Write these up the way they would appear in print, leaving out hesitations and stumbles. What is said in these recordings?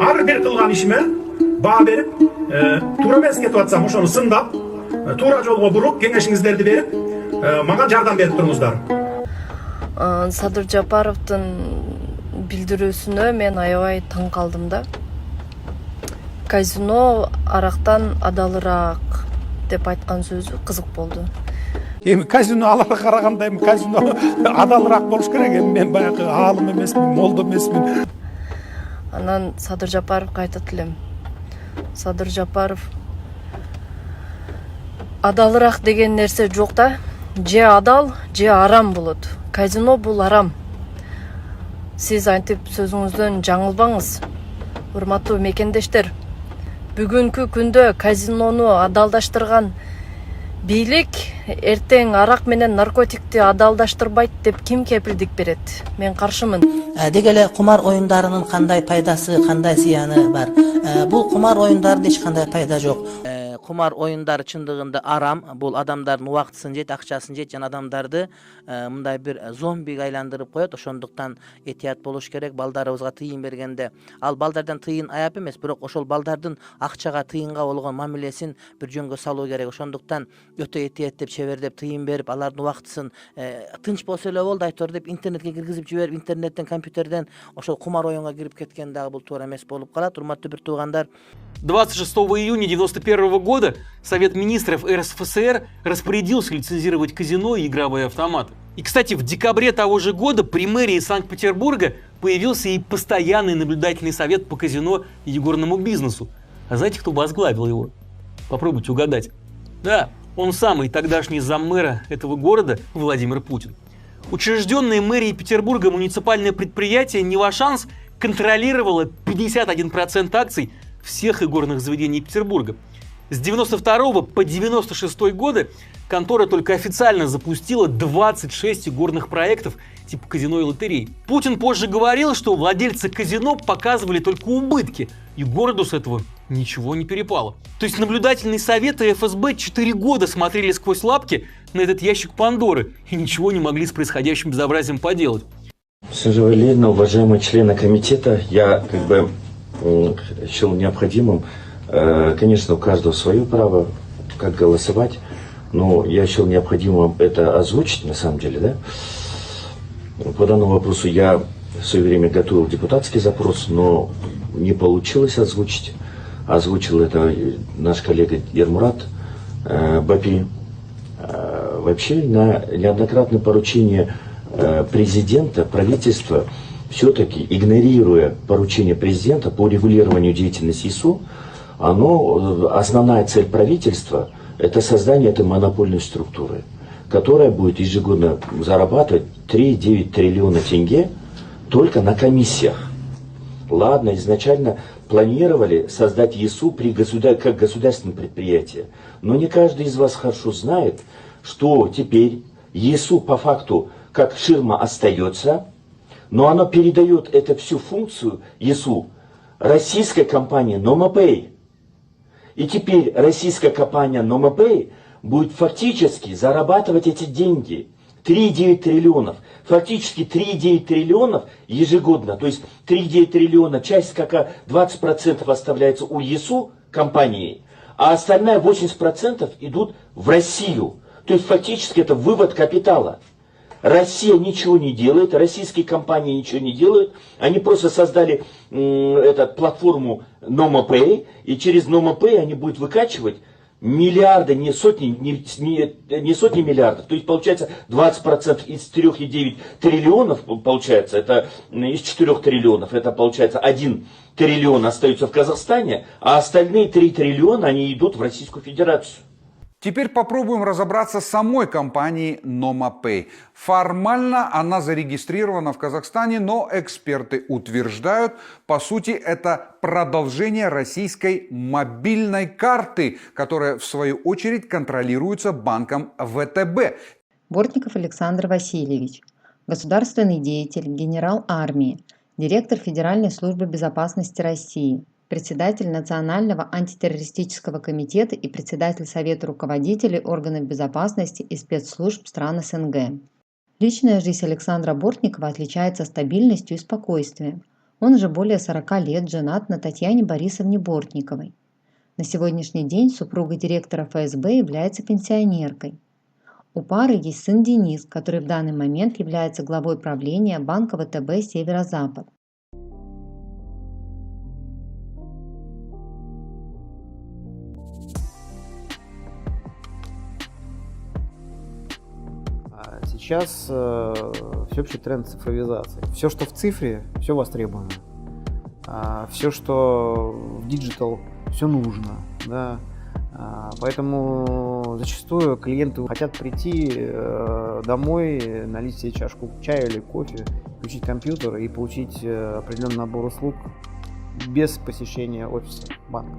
ар бир кылган ишиме баа берип, туура эмес кетип атсам ошону сындап, туура жолго буруп, кеңешиңиздерди берип, мага жардам берип туруңуздар. Садыр Жапаровдун билдирүүсүнө мен аябай таң калдым да. Казино арактан адалыраак деп айткан сөзү кызык болду. Эми казино аларга караганда эми казино адалыраак болуш керек. Эми мен баягы аалым эмесмин, молдо эмесмин. Анан Садыр Жапаровго айтат элем. Садыр Жапаров, адалыраак деген нерсе жок да. Же адал, же арам болот. Казино бул арам. Сиз антип сөзүңүздөн жаңылбаңыз. Урматтуу мекендештер, бүгүнкү күндө казинону адалдаштырган бийлик эртең арак менен наркотикти адалдаштырбайт деп ким кепилдик берет? Мен каршымын. Деги эле кумар оюндарынын кандай пайдасы, кандай зыяны бар? Бул кумар оюндарында эч кандай пайда жок. Кумар оюндары чындыгында арам, бул адамдардын убактысын жейт, акчасын жейт жана адамдарды мындай бир зомбиге айландырып коет. Ошондуктан этият болуш керек. Балдарыбызга тыйын бергенде, ал балдардан тыйын аяп эмес, бирок ошол балдардын акчага тыйынга болгон мамилесин бир жөнгө салуу керек. Ошондуктан өтө этиеттеп, чебердеп тыйын берип, алардын убактысын тынч болсо эле болду айтор деп интернетке киргизип жиберип, интернеттен, компьютерден ошол кумар оюнга кирип кеткен дагы бул туура эмес болуп калат. Урматтуу бир туугандар, 26 июня 1991 года Совет министров РСФСР распорядился лицензировать казино и игровые автоматы. И, кстати, в декабре того же года при мэрии Санкт-Петербурга появился и постоянный наблюдательный совет по казино и игорному бизнесу. А знаете, кто возглавил его? Попробуйте угадать. Да, он самый тогдашний заммэра этого города Владимир Путин. Учрежденное мэрией Петербурга муниципальное предприятие «Невашанс» контролировало 51% акций всех игорных заведений Петербурга. С 92 по 96 годы контора только официально запустила 26 игорных проектов типа казино и лотерей. Путин позже говорил, что владельцы казино показывали только убытки, и городу с этого ничего не перепало. То есть наблюдательные советы и ФСБ 4 года смотрели сквозь лапки на этот ящик Пандоры и ничего не могли с происходящим безобразием поделать. Сержа Валерьевна, уважаемые члены комитета, я счел необходимым, конечно, у каждого свое право, как голосовать, но я счел необходимым это озвучить, на самом деле, да. По данному вопросу я в свое время готовил депутатский запрос, но не получилось озвучить. Озвучил это наш коллега Ермурат Бапи. Вообще, на неоднократное поручение президента, правительства, все-таки игнорируя поручение президента по регулированию деятельности ИСУ, основная цель правительства – это создание этой монопольной структуры, которая будет ежегодно зарабатывать 3,9 триллиона тенге только на комиссиях. Ладно, изначально планировали создать ЕСУ как государственное предприятие, но не каждый из вас хорошо знает, что теперь ЕСУ по факту как ширма остается, но оно передает эту всю функцию ЕСУ российской компании Номапэй. И теперь российская компания Номапэй будет фактически зарабатывать эти деньги. 3,9 триллионов. Фактически 3,9 триллионов ежегодно. То есть 3,9 триллиона, часть как 20% оставляется у ЕСУ компании, а остальная 80% идут в Россию. То есть фактически это вывод капитала. Россия ничего не делает, российские компании ничего не делают. Они просто создали платформу Номапэй, и через Номапэй они будут выкачивать миллиарды, не сотни миллиардов. То есть получается 20% из 3,9 триллионов, получается, это из 4 триллионов, это получается 1 триллион остается в Казахстане, а остальные 3 триллиона они идут в Российскую Федерацию. Теперь попробуем разобраться с самой компанией Номапэй. Формально она зарегистрирована в Казахстане, но эксперты утверждают, по сути, это продолжение российской мобильной карты, которая, в свою очередь, контролируется банком ВТБ. Бортников Александр Васильевич, государственный деятель, генерал армии, директор Федеральной службы безопасности России, председатель Национального антитеррористического комитета и председатель Совета руководителей органов безопасности и спецслужб стран СНГ. Личная жизнь Александра Бортникова отличается стабильностью и спокойствием. Он уже более 40 лет женат на Татьяне Борисовне Бортниковой. На сегодняшний день супруга директора ФСБ является пенсионеркой. У пары есть сын Денис, который в данный момент является главой правления банка ВТБ «Северо-Запад». Сейчас всеобщий тренд цифровизации. Все, что в цифре, все востребовано. Все, что в диджитал, все нужно. Да? Поэтому зачастую клиенты хотят прийти домой, налить себе чашку чая или кофе, включить компьютер и получить определенный набор услуг без посещения офиса банка.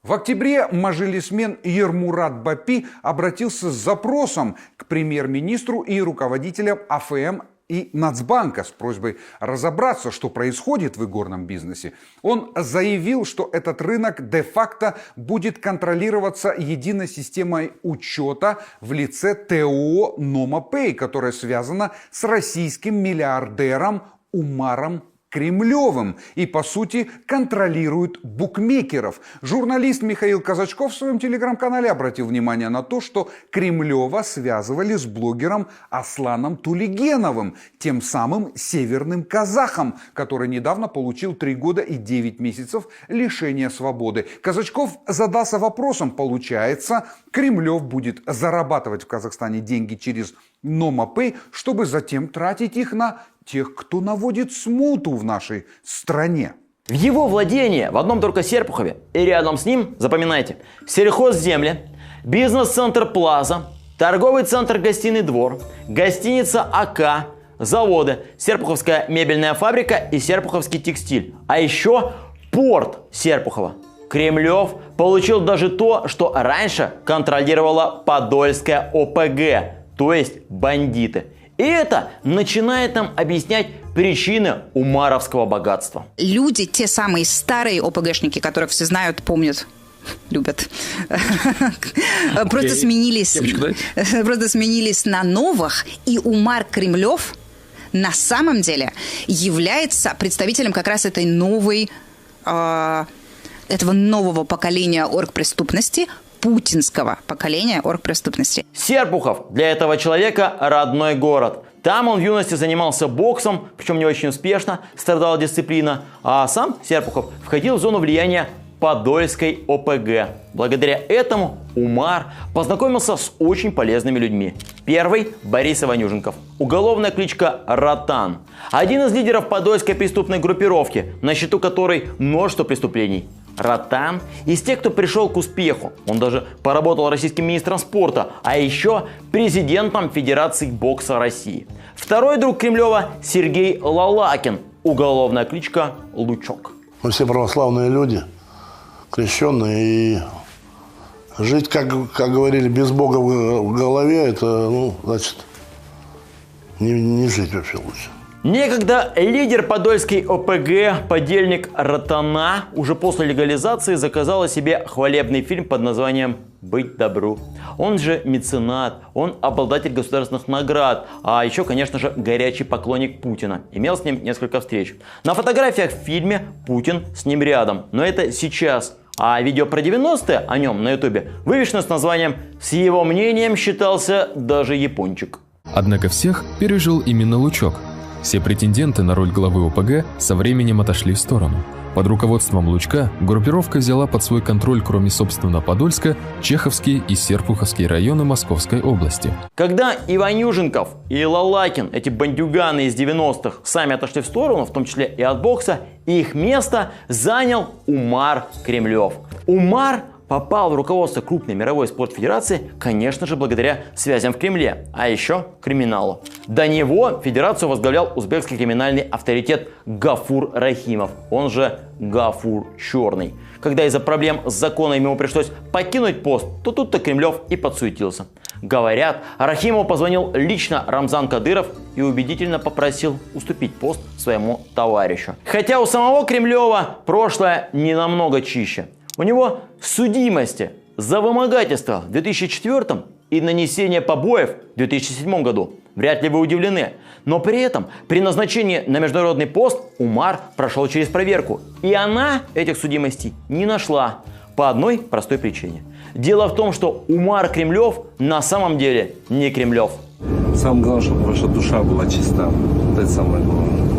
В октябре мажилисмен Ермурат Бапи обратился с запросом к премьер-министру и руководителям АФМ и Нацбанка с просьбой разобраться, что происходит в игорном бизнесе. Он заявил, что этот рынок де-факто будет контролироваться единой системой учета в лице ТО Noma Pay, которая связана с российским миллиардером Умаром Кремлевым и, по сути, контролирует букмекеров. Журналист Михаил Казачков в своем телеграм-канале обратил внимание на то, что Кремлева связывали с блогером Асланом Тулигеновым, тем самым северным казахом, который недавно получил 3 года и 9 месяцев лишения свободы. Казачков задался вопросом, получается, Кремлев будет зарабатывать в Казахстане деньги через Noma Pay, чтобы затем тратить их на тех, кто наводит смуту в нашей стране. В его владении в одном только Серпухове и рядом с ним, запоминайте, сельхозземли, бизнес-центр Плаза, торговый центр Гостиный двор, гостиница АК, заводы, Серпуховская мебельная фабрика и Серпуховский текстиль, а еще порт Серпухова. Кремлев получил даже то, что раньше контролировала Подольская ОПГ, то есть бандиты. И это начинает нам объяснять причины умаровского богатства. Люди, те самые старые ОПГшники, которых все знают, помнят, любят, просто сменились на новых. И Умар Кремлев на самом деле является представителем как раз этой этого нового поколения оргпреступности, путинского поколения оргпреступности. Серпухов для этого человека родной город. Там он в юности занимался боксом, причем не очень успешно, страдала дисциплина. А сам Серпухов входил в зону влияния Подольской ОПГ. Благодаря этому Умар познакомился с очень полезными людьми. Первый – Борис Иванюженков. Уголовная кличка Ротан. Один из лидеров подольской преступной группировки, на счету которой множество преступлений. Ротан из тех, кто пришел к успеху. Он даже поработал российским министром спорта, а еще президентом Федерации бокса России. Второй друг Кремлева – Сергей Лалакин. Уголовная кличка Лучок. Мы все православные люди, крещенные, и жить, как говорили, без Бога в голове, это, значит, не жить вообще лучше. Некогда лидер Подольской ОПГ, подельник Ротана, уже после легализации заказал себе хвалебный фильм под названием «Быть добру». Он же меценат, он обладатель государственных наград, а еще, конечно же, горячий поклонник Путина. Имел с ним несколько встреч. На фотографиях в фильме Путин с ним рядом, но это сейчас. А видео про 90-е о нем на ютубе вывешено с названием «С его мнением считался даже япончик». Однако всех пережил именно Лучок. Все претенденты на роль главы ОПГ со временем отошли в сторону. Под руководством Лучка группировка взяла под свой контроль, кроме собственно Подольска, Чеховские и Серпуховские районы Московской области. Когда Иванюженков и Лалакин, эти бандюганы из 90-х, сами отошли в сторону, в том числе и от бокса, их место занял Умар Кремлев. Умар попал в руководство крупной мировой спортфедерации, конечно же, благодаря связям в Кремле, а еще криминалу. До него федерацию возглавлял узбекский криминальный авторитет Гафур Рахимов, он же Гафур Черный. Когда из-за проблем с законом ему пришлось покинуть пост, то тут-то Кремлев и подсуетился. Говорят, Рахимову позвонил лично Рамзан Кадыров и убедительно попросил уступить пост своему товарищу. Хотя у самого Кремлева прошлое не намного чище. У него судимости за вымогательство в 2004 и нанесение побоев в 2007 году. Вряд ли вы удивлены. Но при этом при назначении на международный пост Умар прошел через проверку. И она этих судимостей не нашла. По одной простой причине. Дело в том, что Умар Кремлев на самом деле не Кремлев. Самое главное, чтобы ваша душа была чиста. Вот это самое главное.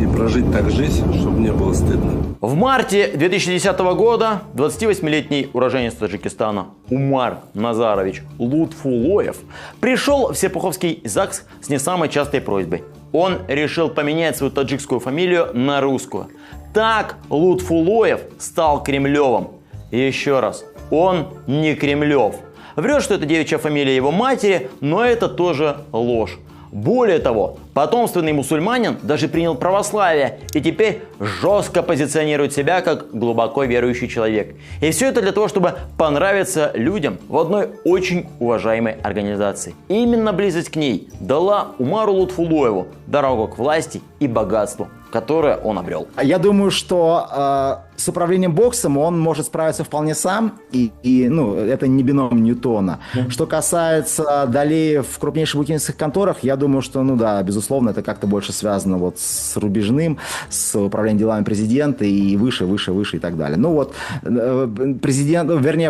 И прожить так жизнь, чтобы не было стыдно. В марте 2010 года 28-летний уроженец Таджикистана Умар Назарович Лутфулоев пришел в Серпуховский ЗАГС с не самой частой просьбой. Он решил поменять свою таджикскую фамилию на русскую. Так Лутфулоев стал Кремлевым. И еще раз, он не Кремлев. Врет, что это девичья фамилия его матери, но это тоже ложь. Более того, потомственный мусульманин даже принял православие и теперь жестко позиционирует себя как глубоко верующий человек. И все это для того, чтобы понравиться людям в одной очень уважаемой организации. И именно близость к ней дала Умару Лутфулоеву дорогу к власти и богатству, которое он обрел. Я думаю, что с управлением боксом он может справиться вполне сам, и это не бином Ньютона. Что касается долей в крупнейших букинистских конторах, я думаю, что, безусловно, это как-то больше связано вот с Рубежным, с управлением делами президента и выше и так далее. В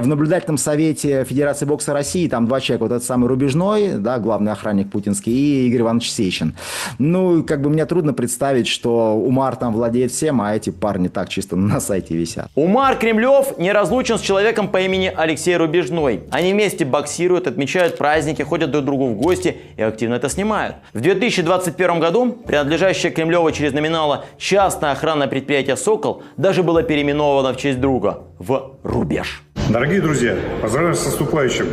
наблюдательном совете Федерации бокса России там два человека, вот этот самый Рубежной, главный охранник путинский, и Игорь Иванович Сечин. Мне трудно представить, что Умар там владеет всем, а эти парни так чисто на сайте висят. Умар Кремлев не разлучен с человеком по имени Алексей Рубежной. Они вместе боксируют, отмечают праздники, ходят друг к другу в гости и активно это снимают. В 2021 году принадлежащее Кремлеву через номинала частное охранное предприятие «Сокол» даже было переименовано в честь друга в «Рубеж». Дорогие друзья, поздравляю с наступающим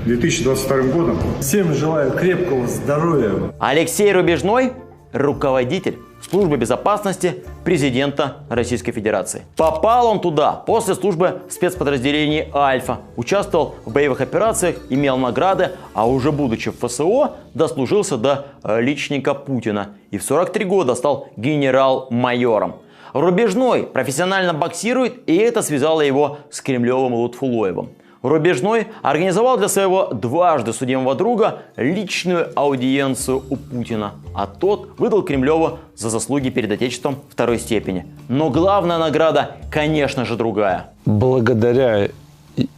2022 годом. Всем желаю крепкого здоровья. Алексей Рубежной – руководитель службы безопасности президента Российской Федерации. Попал он туда после службы в спецподразделении «Альфа», участвовал в боевых операциях, имел награды, а уже будучи в ФСО, дослужился до личника Путина и в 43 года стал генерал-майором. Рубежной профессионально боксирует, и это связало его с Кремлевым Лутфулоевым. Рубежной организовал для своего дважды судимого друга личную аудиенцию у Путина, а тот выдал Кремлеву за заслуги перед Отечеством второй степени. Но главная награда, конечно же, другая. Благодаря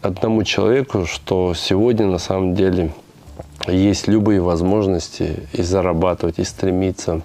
одному человеку, что сегодня на самом деле есть любые возможности и зарабатывать, и стремиться.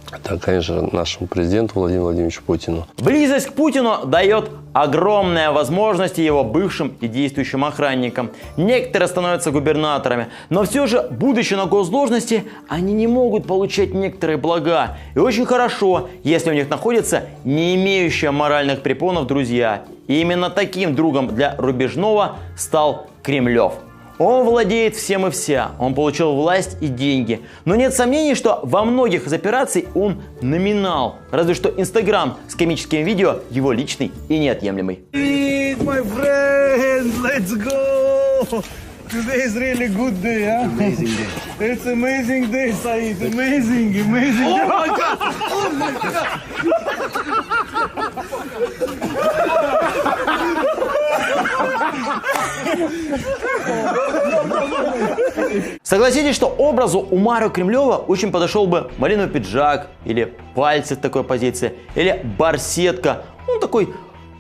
Это, конечно, нашему президенту Владимиру Владимировичу Путину. Близость к Путину дает огромные возможности его бывшим и действующим охранникам. Некоторые становятся губернаторами, но все же, будучи на госдолжности, они не могут получать некоторые блага. И очень хорошо, если у них находятся не имеющие моральных препонов друзья. И именно таким другом для Рубежного стал Кремлев. Он владеет всем и вся, он получил власть и деньги. Но нет сомнений, что во многих из операций он номинал. Разве что Инстаграм с комическим видео его личный и неотъемлемый. My friend, let's go! Today is really good day, huh? Amazing day. It's amazing day, Saeed. Amazing day. Oh my God! Oh my God! Согласитесь, что образу Умара Кремлева очень подошел бы малиновый пиджак, или пальцы в такой позиции, или барсетка. Он такой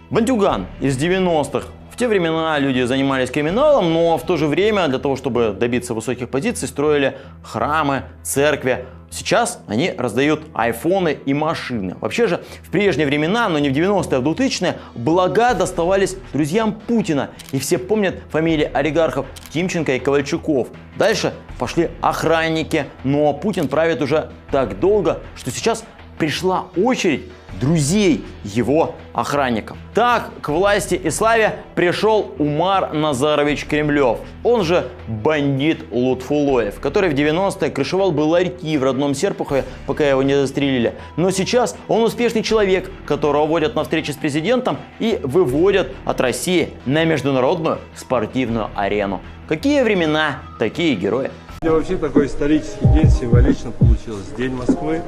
бандюган из 90-х. В те времена люди занимались криминалом, но в то же время для того, чтобы добиться высоких позиций, строили храмы, церкви. Сейчас они раздают айфоны и машины. Вообще же в прежние времена, но не в 90-е, а в 2000-е, блага доставались друзьям Путина. И все помнят фамилии олигархов Тимченко и Ковальчуков. Дальше пошли охранники, но Путин правит уже так долго, что сейчас пришла очередь друзей его охранников. Так к власти и славе пришел Умар Назарович Кремлев, он же бандит Лутфулоев, который в 90-е крышевал бы ларьки в родном Серпухове, пока его не застрелили. Но сейчас он успешный человек, которого водят на встречи с президентом и выводят от России на международную спортивную арену. Какие времена, такие герои. Вообще такой исторический день, символично получилось. День Москвы,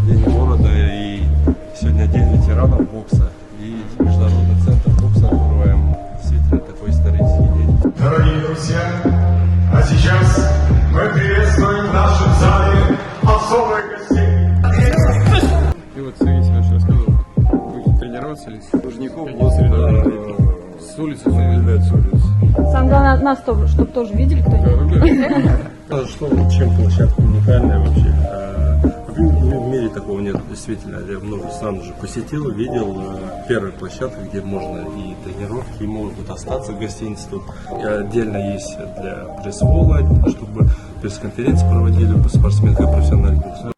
День города, и сегодня День ветеранов бокса. И Международный центр бокса открываем. Действительно такой исторический день. Дорогие друзья, а сейчас мы приветствуем в нашем зале С улицы заявляют с улицы. Самое главное, нас чтобы тоже видели кто-нибудь. Что, чем площадка уникальная вообще? В мире такого нет, действительно. Я много стран уже посетил, видел. Первая площадка, где можно и тренировки, и могут остаться в гостинице. Тут и отдельно есть для пресс-холла, чтобы пресс-конференции проводили спортсмены как профессиональные.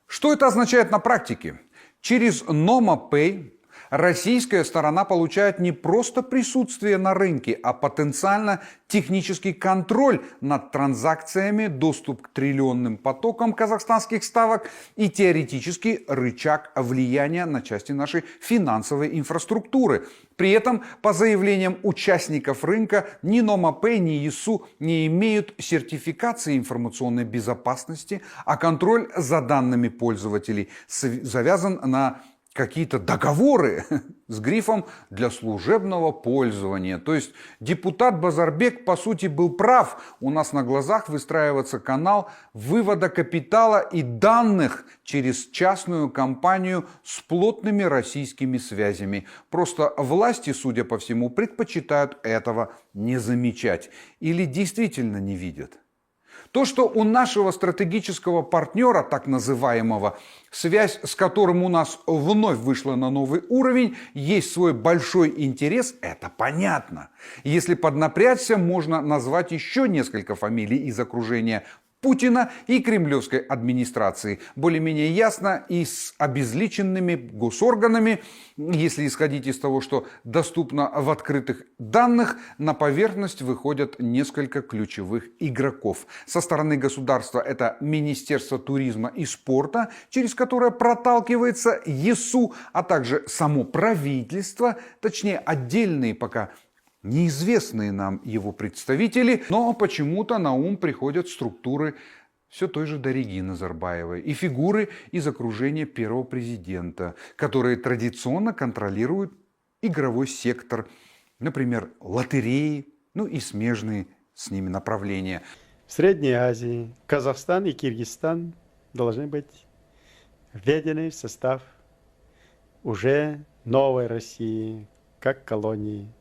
Что это означает на практике? Через Noma Pay российская сторона получает не просто присутствие на рынке, а потенциально технический контроль над транзакциями, доступ к триллионным потокам казахстанских ставок и теоретический рычаг влияния на части нашей финансовой инфраструктуры. При этом, по заявлениям участников рынка, ни Noma Pay, ни ЕСУ не имеют сертификации информационной безопасности, а контроль за данными пользователей завязан на какие-то договоры с грифом «для служебного пользования». То есть депутат Базарбек, по сути, был прав. У нас на глазах выстраивается канал вывода капитала и данных через частную компанию с плотными российскими связями. Просто власти, судя по всему, предпочитают этого не замечать. Или действительно не видят. То, что у нашего стратегического партнера, так называемого, связь с которым у нас вновь вышла на новый уровень, есть свой большой интерес, это понятно. Если поднапрячься, можно назвать еще несколько фамилий из окружения Путина и кремлевской администрации. Более-менее ясно и с обезличенными госорганами, если исходить из того, что доступно в открытых данных, на поверхность выходят несколько ключевых игроков. Со стороны государства это Министерство туризма и спорта, через которое проталкивается ЕСУ, а также само правительство, точнее отдельные пока неизвестные нам его представители, но почему-то на ум приходят структуры все той же Дариги Назарбаевой и фигуры из окружения первого президента, которые традиционно контролируют игровой сектор, например, лотереи, ну и смежные с ними направления. В Средней Азии Казахстан и Киргизстан должны быть введены в состав уже новой России, как колонии.